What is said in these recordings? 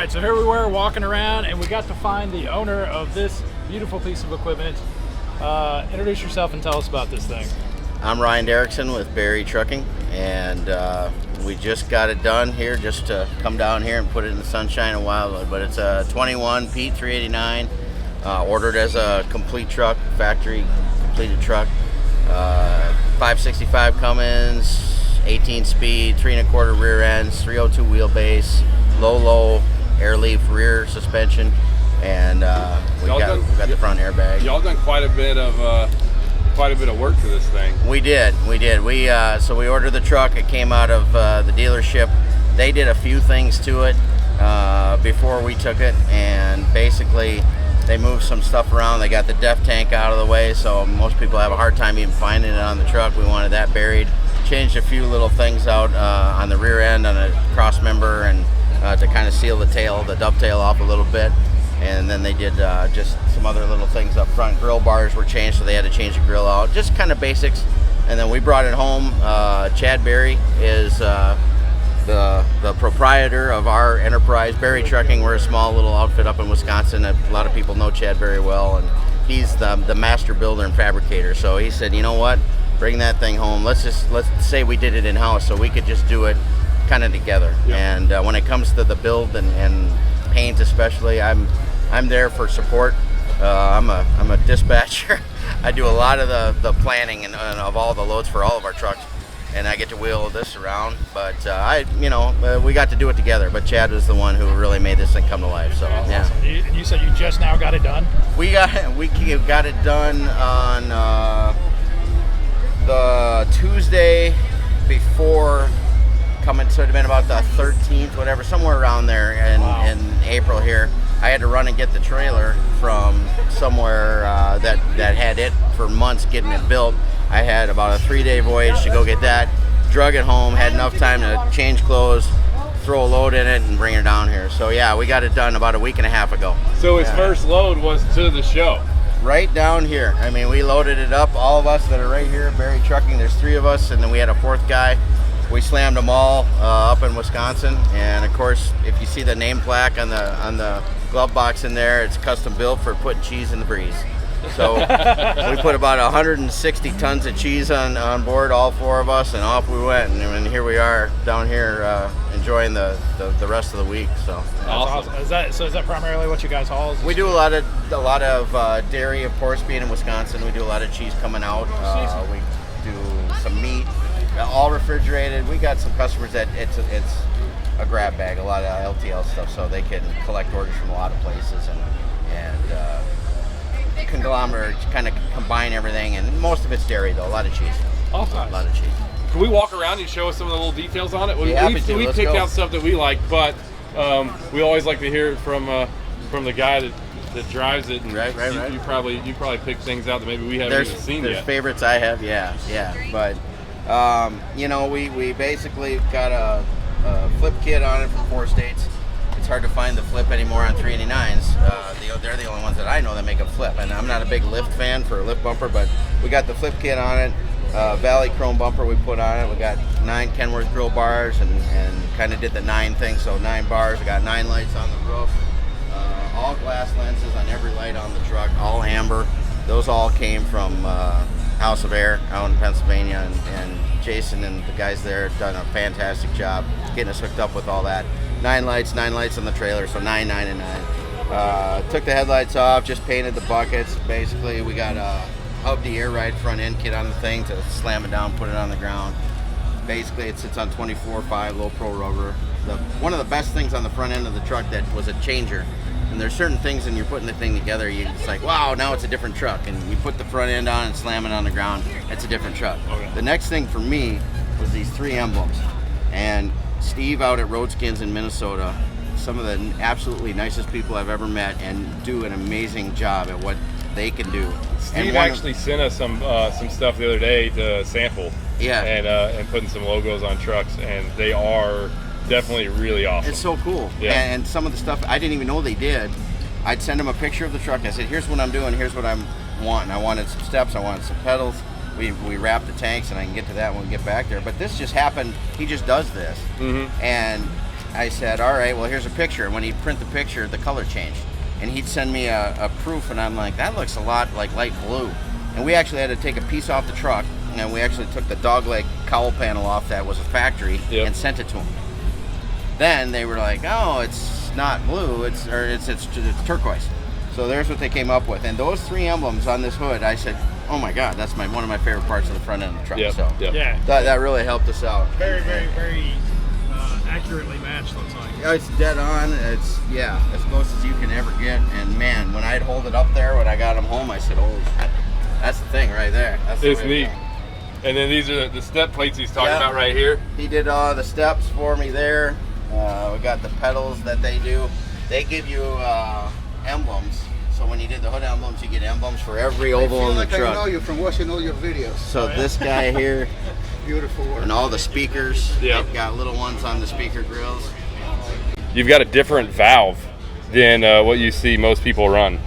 right, so here we were walking around, and we got to find the owner of this beautiful piece of equipment. Introduce yourself and tell us about this thing. I'm Ryan Derrickson with Barry Trucking, and we just got it done here just to come down here and put it in the sunshine in Wildwood. But it's a 21 Pete 389, ordered as a complete truck, factory completed truck. 565 Cummins, 18 speed, 3 1/4 rear ends, 302 wheelbase, low air leaf rear suspension, and we got the front airbag. Y'all done quite a bit of work to this thing. We did. So we ordered the truck. It came out of the dealership. They did a few things to it before we took it, and basically they moved some stuff around. They got the def tank out of the way, so most people have a hard time even finding it on the truck. We wanted that buried. Changed a few little things out on the rear end, on a cross member, and to kind of seal the tail, the dovetail off a little bit. And then they did just some other little things up front. Grill bars were changed, so they had to change the grill out. Just kind of basics. And then we brought it home. Chad Berry is the proprietor of our enterprise, Berry Trucking. We're a small little outfit up in Wisconsin. A lot of people know Chad very well, and he's the master builder and fabricator. So he said, you know what, bring that thing home. Let's say we did it in-house, so we could just do it kind of together. Yep. And when it comes to the build and paint especially, I'm there for support. I'm a dispatcher. I do a lot of the planning and of all the loads for all of our trucks, and I get to wheel this around. But we got to do it together. But Chad was the one who really made this thing come to life. So yeah. Awesome. You said you just now got it done? We got it done on the Tuesday before coming. So it'd have been about the 13th, whatever, somewhere around there in April here. I had to run and get the trailer from somewhere that had it for months getting it built. I had about a 3-day voyage to go get that, drug it home, had enough time to change clothes, throw a load in it, and bring her down here. So yeah, we got it done about a week and a half ago. So his first load was to the show? Right down here. I mean, we loaded it up, all of us that are right here, Barry Trucking, there's 3 of us, and then we had a 4th guy. We slammed them all up in Wisconsin, and of course, if you see the name plaque on the glove box in there, it's custom built for putting cheese in the breeze. So we put about 160 tons of cheese on board, all 4 of us, and off we went. And here we are down here enjoying the rest of the week. So that's awesome. Is that primarily what you guys haul? We do a lot of dairy, of course, being in Wisconsin. We do a lot of cheese coming out. We do some meat. All refrigerated. We got some customers that it's a grab bag, a lot of LTL stuff, so they can collect orders from a lot of places and conglomerate, kind of combine everything. And most of it's dairy though, a lot of cheese. Awesome. A lot of cheese. Can we walk around and show us some of the little details on it? We picked out stuff that we like, but we always like to hear it from the guy that drives it. And right. You probably pick things out that maybe we haven't even seen yet. There's favorites I have, yeah. But we basically got a flip kit on it from 4 states. It's hard to find the flip anymore on 389s. They're the only ones that I know that make a flip, and I'm not a big lift fan for a lift bumper, but we got the flip kit on it. Valley chrome bumper we put on it. We got 9 Kenworth grill bars and kind of did the 9 thing, so 9 bars. We got 9 lights on the roof, all glass lenses on every light on the truck, all amber. Those all came from House of Air out in Pennsylvania, and Jason and the guys there have done a fantastic job getting us hooked up with all that. 9 lights on the trailer, so 9, 9, and 9. Took the headlights off, just painted the buckets. Basically, we got a Hubby air ride front end kit on the thing to slam it down, put it on the ground. Basically, it sits on 24/5 low pro rubber. One of the best things on the front end of the truck that was a changer. And there's certain things when you're putting the thing together, it's like, wow, now it's a different truck. And you put the front end on and slam it on the ground, it's a different truck. Okay. The next thing for me was these 3 emblems. And Steve out at Roadskins in Minnesota, some of the absolutely nicest people I've ever met, and do an amazing job at what they can do. Steve actually sent us some stuff the other day to sample. Yeah. And putting some logos on trucks, and they are definitely really awesome. It's so cool. Yeah. And some of the stuff I didn't even know they did. I'd send them a picture of the truck. I said, here's what I'm doing, here's what I'm wanting. I wanted some steps, I wanted some pedals. We wrapped the tanks, and I can get to that when we get back there. But this just happened. He just does this. Mm-hmm. And I said, all right, well, here's a picture. And when he'd print the picture, the color changed. And he'd send me a proof, and I'm like, that looks a lot like light blue. And we actually had to take a piece off the truck, and we actually took the dogleg cowl panel off that was a factory and sent it to them. Then they were like, oh, it's not blue, it's turquoise. So there's what they came up with. And those 3 emblems on this hood, I said, oh my God, that's one of my favorite parts of the front end of the truck. So yeah, that really helped us out. Very accurately matched, looks like. It's dead on. It's as close as you can ever get. And man, when I'd hold it up there when I got them home, I said, holy shit, that's the thing right there. It's neat. And then these are the step plates he's talking about right here. He did all the steps for me there. We got the pedals that they do. They give you emblems. So when you did the hood emblems, you get emblems for every oval in the truck. I know you from watching all your videos. So this guy here, beautiful work. And all the speakers. They've got little ones on the speaker grills. You've got a different valve than what you see most people run.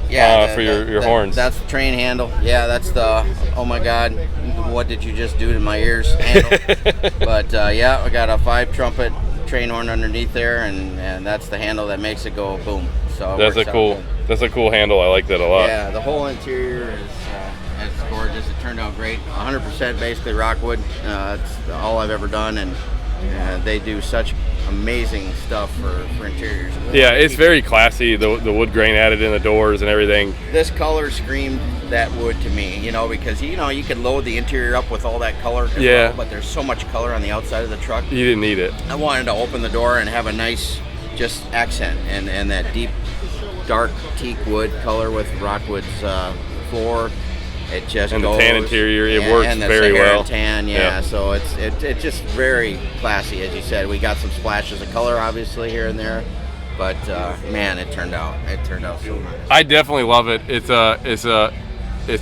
For your horns. That's the train handle. Yeah, that's the, oh my God, what did you just do to my ears handle. But yeah, we got a 5 trumpet train horn underneath there, and that's the handle that makes it go boom. So that's a cool handle. I like that a lot. Yeah, the whole interior is it's gorgeous. It turned out great. 100% basically rockwood. It's all I've ever done, and they do such amazing stuff for interiors. Yeah, it's very classy. The wood grain added in the doors and everything. This color screamed that wood to me, because you could load the interior up with all that color as well, but there's so much color on the outside of the truck. You didn't need it. I wanted to open the door and have a nice just accent and that deep dark teak wood color with rockwood's floor. It just and goes. The tan interior, it works and the very Sahara well. Tan, so it's just very classy, as you said. We got some splashes of color, obviously, here and there, but man, it turned out so nice. I definitely love it. It's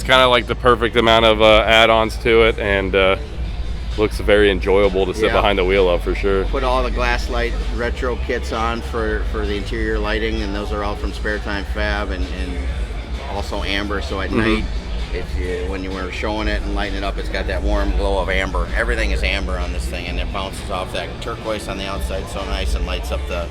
kind of like the perfect amount of add-ons to it, and looks very enjoyable to sit behind the wheel of, for sure. Put all the glass light retro kits on for the interior lighting, and those are all from Spare Time Fab and also amber. So at night, when you were showing it and lighting it up, it's got that warm glow of amber. Everything is amber on this thing, and it bounces off that turquoise on the outside so nice and lights up the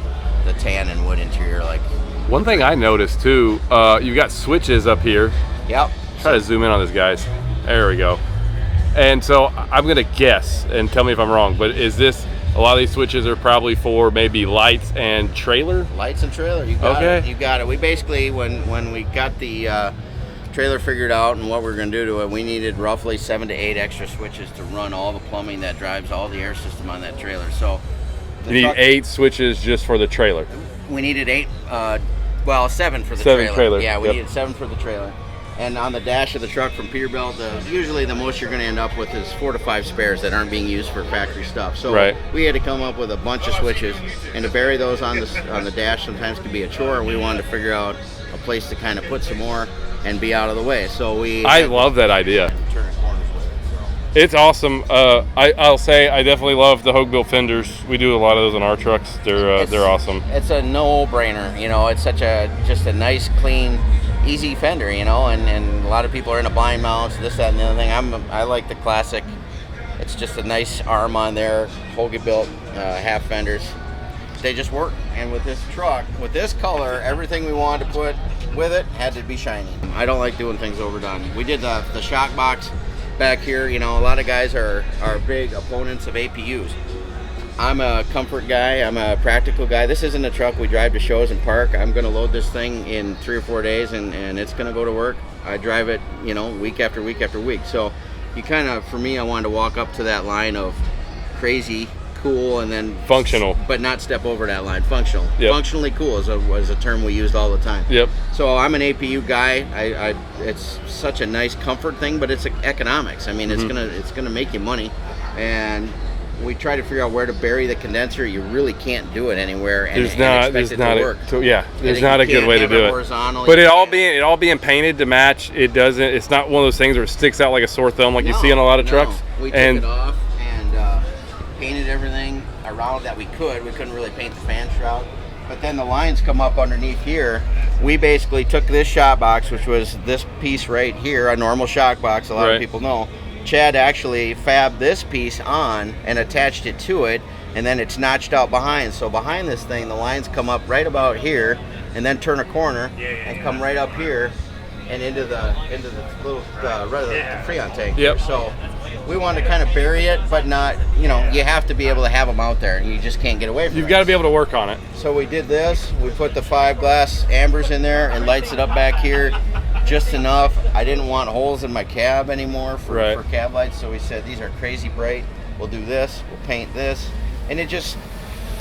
tan and wood interior. Like one thing I noticed too, you've got switches up here. Yep. Try to zoom in on this, guys. There we go. And so I'm gonna guess, and tell me if I'm wrong, but is this, a lot of these switches are probably for maybe lights and trailer? Lights and trailer, you got it. You got it. We basically, when we got the trailer figured out and what we were going to do to it, we needed roughly 7 to 8 extra switches to run all the plumbing that drives all the air system on that trailer. So you need 8 switches just for the trailer. We needed 8, 7 for the 7 trailer. Yeah, we needed 7 for the trailer. And on the dash of the truck from Peterbilt, usually the most you're going to end up with is 4 to 5 spares that aren't being used for factory stuff. So we had to come up with a bunch of switches, and to bury those on the dash sometimes can be a chore. We wanted to figure out a place to kind of put some more and be out of the way. So I love that idea. It's awesome. I'll say I definitely love the Hogue-built fenders. We do a lot of those on our trucks. They're awesome. It's a no-brainer. It's such just a nice, clean, easy fender. And a lot of people are into blind mounts, this, that, and the other thing. I like the classic. It's just a nice arm on there. Hogue-built half fenders. They just work. And with this truck, with this color, everything we wanted to put with it had to be shiny. I don't like doing things overdone. We did the shock box back here. A lot of guys are big opponents of APUs. I'm a comfort guy. I'm a practical guy. This isn't a truck we drive to shows and park. I'm going to load this thing in 3 or 4 days, and it's going to go to work. I drive it, week after week after week. So for me, I wanted to walk up to that line of crazy, cool, and then functional, but not step over that line. Functional. Functionally cool is a term we used all the time. So I'm an APU guy. It's such a nice comfort thing, but it's economics. It's gonna make you money, and we try to figure out where to bury the condenser. You really can't do it anywhere, and expect it to work. There's not a good way to do it. But it all being painted to match. It doesn't. It's not one of those things where it sticks out like a sore thumb, like you see on a lot of trucks. We took it off and painted everything around that we could. We couldn't really paint the fan shroud, but then the lines come up underneath here. We basically took this shock box, which was this piece right here, a normal shock box, a lot of people know. Chad actually fabbed this piece on and attached it to it, and then it's notched out behind. So behind this thing, the lines come up right about here, and then turn a corner and come right up here and into the little the Freon tank. Yep. So we wanted to kind of bury it, but not, you know, you have to be able to have them out there, and you just can't get away from it. You've got to be able to work on it. So we did this. We put the 5 glass ambers in there and lights it up back here just enough. I didn't want holes in my cab anymore for cab lights, so we said these are crazy bright. We'll do this. We'll paint this, and it just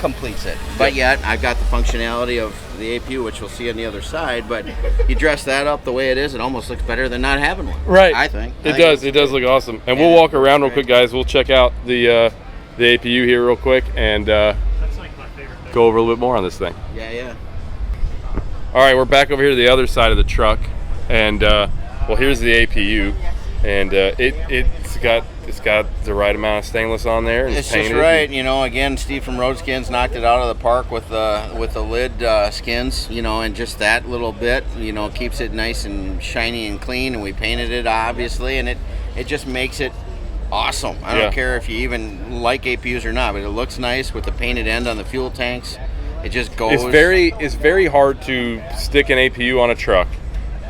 completes it. But yet I've got the functionality of the APU, which we'll see on the other side. But you dress that up the way it is, it almost looks better than not having one. Right. I think it does. It does look awesome. And we'll walk around real quick, guys. We'll check out the APU here real quick and That's like my favorite thing. go over a little bit more on this thing. Yeah. All right, we're back over here to the other side of the truck, and well, here's the APU, and it's got the right amount of stainless on there. And It's just right, you know. Again, Steve from Road Skins knocked it out of the park with the lid skins, you know, and just that little bit, you know, keeps it nice and shiny and clean. And we painted it obviously, and it just makes it awesome. I don't care if you even like APUs or not, but it looks nice with the painted end on the fuel tanks. It just goes. It's very hard to stick an APU on a truck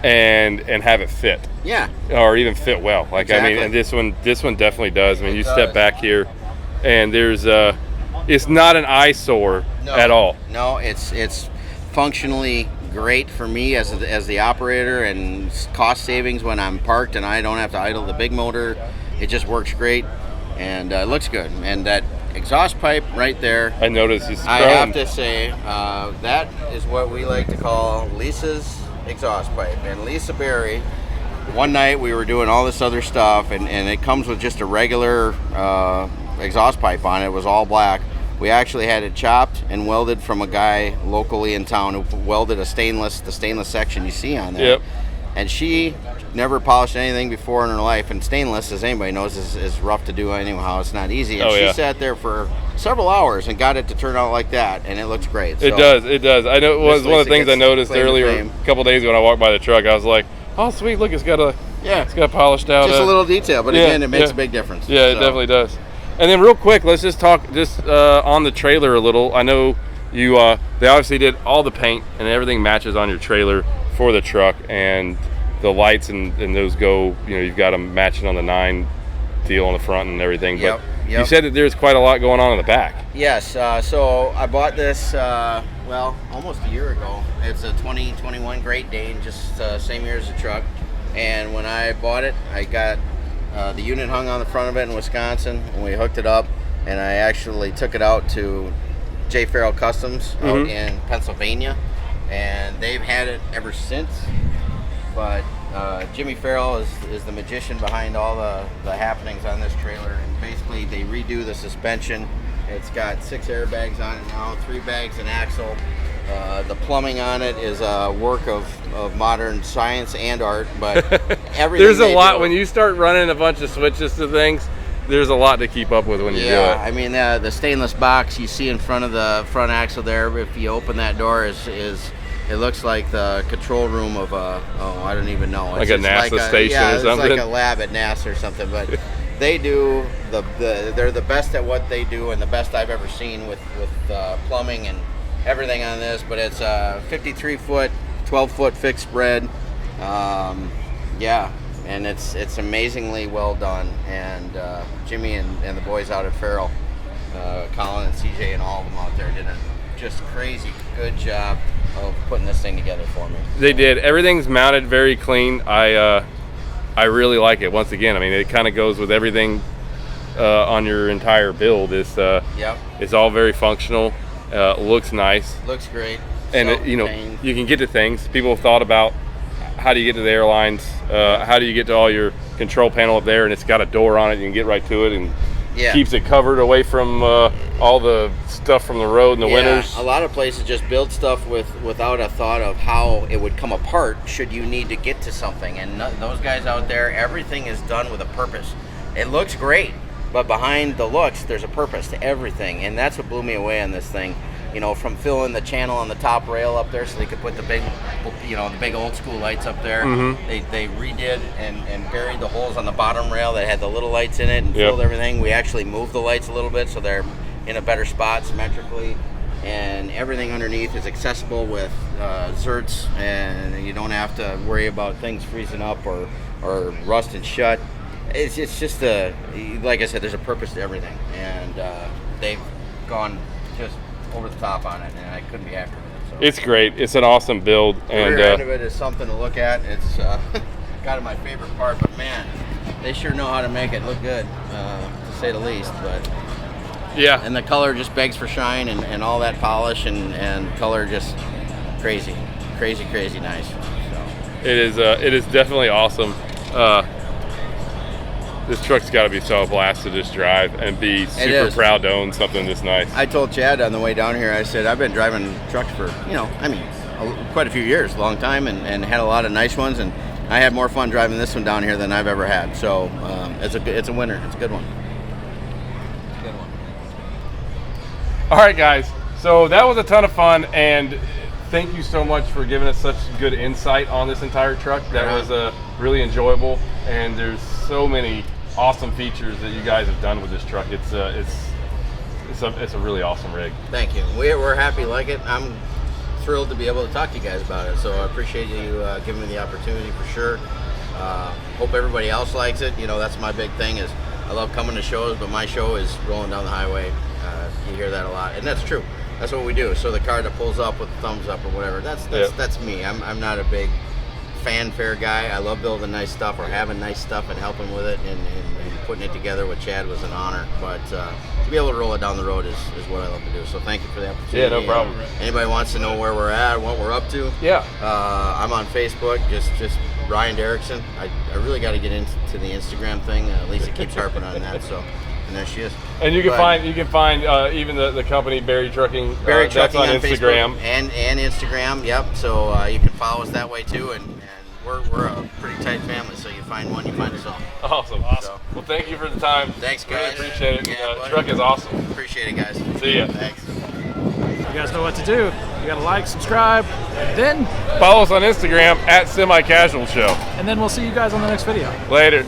and have it fit. Yeah. Or even fit well. Like Exactly. I mean, and this one definitely does. I mean, you does. step back here, and there's it's not an eyesore at all. No, it's functionally great for me as the operator, and cost savings when I'm parked and I don't have to idle the big motor. It just works great, and it looks good. And that exhaust pipe right there, I noticed it's I chrome. have to say, that is what we like to call Lisa's exhaust pipe. And Lisa Berry, one night we were doing all this other stuff, and it comes with just a regular exhaust pipe on it. It was all black. We actually had it chopped and welded from a guy locally in town who welded the stainless section you see on there. Yep. And she never polished anything before in her life, and stainless, as anybody knows, is rough to do anyhow. It's not easy. And she sat there for several hours and got it to turn out like that, and it looks great. It does. I know it was one of the things I noticed earlier a couple days ago when I walked by the truck. I was like, oh sweet, look, it's got polished out. Just a little detail, but again, it makes a big difference. Yeah, it definitely does. And then real quick, let's just talk on the trailer a little. I know you they obviously did all the paint and everything matches on your trailer for the truck, and the lights and those go, you know, you've got them matching on the 9 deal on the front and everything. But you said that there's quite a lot going on in the back. Yes, so I bought this, almost a year ago. It's a 2021 Great Dane, just same year as the truck. And when I bought it, I got the unit hung on the front of it in Wisconsin, and we hooked it up, and I actually took it out to J. Farrell Customs out in Pennsylvania, and they've had it ever since. But Jimmy Farrell is the magician behind all the happenings on this trailer, and basically they redo the suspension. It's got 6 airbags on it now, 3 bags and axle. The plumbing on it is a work of modern science and art, but everything there's a lot when you start running a bunch of switches to things. There's a lot to keep up with when you do it. Yeah, I mean the stainless box you see in front of the front axle there, if you open that door, is it looks like the control room of I don't even know. Like a NASA station or something? It's like a lab at NASA or something, but they do they're the best at what they do, and the best I've ever seen with plumbing and everything on this. But it's a 53-foot, 12-foot fixed spread. And it's amazingly well done. And Jimmy and the boys out at Farrell, Colin and CJ and all of them out there did a just crazy good job of putting this thing together for me. They did. Everything's mounted very clean. I really like it. Once again, I mean, it kind of goes with everything on your entire build. It's all very functional. Looks nice. Looks great. And you can get to things. People have thought about how do you get to the airlines? How do you get to all your control panel up there? And it's got a door on it. You can get right to it, and keeps it covered away from all the stuff from the road in the winters. A lot of places just build stuff without a thought of how it would come apart should you need to get to something. And those guys out there, everything is done with a purpose. It looks great, but behind the looks, there's a purpose to everything. And that's what blew me away on this thing. You know, from filling the channel on the top rail up there so they could put the big old school lights up there. They redid and buried the holes on the bottom rail that had the little lights in it and filled everything. We actually moved the lights a little bit so they're in a better spot symmetrically, and everything underneath is accessible with zerts, and you don't have to worry about things freezing up or rusting shut. It's just like I said, there's a purpose to everything, and they've gone just over the top on it, and I couldn't be happier with it. So. It's great. It's an awesome build. The rear end of it is something to look at. It's kind of my favorite part, but man, they sure know how to make it look good, to say the least. But yeah, and the color just begs for shine, and all that polish and color just crazy nice. So it is definitely awesome. This truck's got to be so a blast to just drive and be super proud to own something this nice. I told Chad on the way down here, I said, I've been driving trucks for, quite a few years, long time, and had a lot of nice ones, and I had more fun driving this one down here than I've ever had. So it's a winner. It's a good one. All right, guys. So that was a ton of fun, and thank you so much for giving us such good insight on this entire truck. That was really enjoyable, and there's so many awesome features that you guys have done with this truck. It's a really awesome rig. Thank you. We're happy you like it. I'm thrilled to be able to talk to you guys about it. So I appreciate you giving me the opportunity for sure. Hope everybody else likes it. That's my big thing is I love coming to shows, but my show is rolling down the highway. You hear that a lot, and that's true. That's what we do. So the car that pulls up with the thumbs up or whatever, that's me. I'm not a big fanfare guy. I love building nice stuff or having nice stuff and helping with it, and putting it together with Chad was an honor. But to be able to roll it down the road is what I love to do. So thank you for the opportunity. Yeah, no problem. Anybody wants to know where we're at, what we're up to? Yeah. I'm on Facebook, just Ryan Derrickson. I really got to get into the Instagram thing. Lisa keeps harping on that, so. And there she is. And you can find even the company Barry Trucking. Barry Trucking on Instagram Facebook. and Instagram. Yep. So you can follow us that way too, and we're a pretty tight family. So you find one, you find us all. Awesome. So, well, thank you for the time. Thanks, guys. Really appreciate it. Yeah, The truck is awesome. Appreciate it, guys. See ya. Thanks. You guys know what to do. You gotta like, subscribe, and then Follow us on Instagram @SemiCasual Show. we'll see you guys on the next video. Later.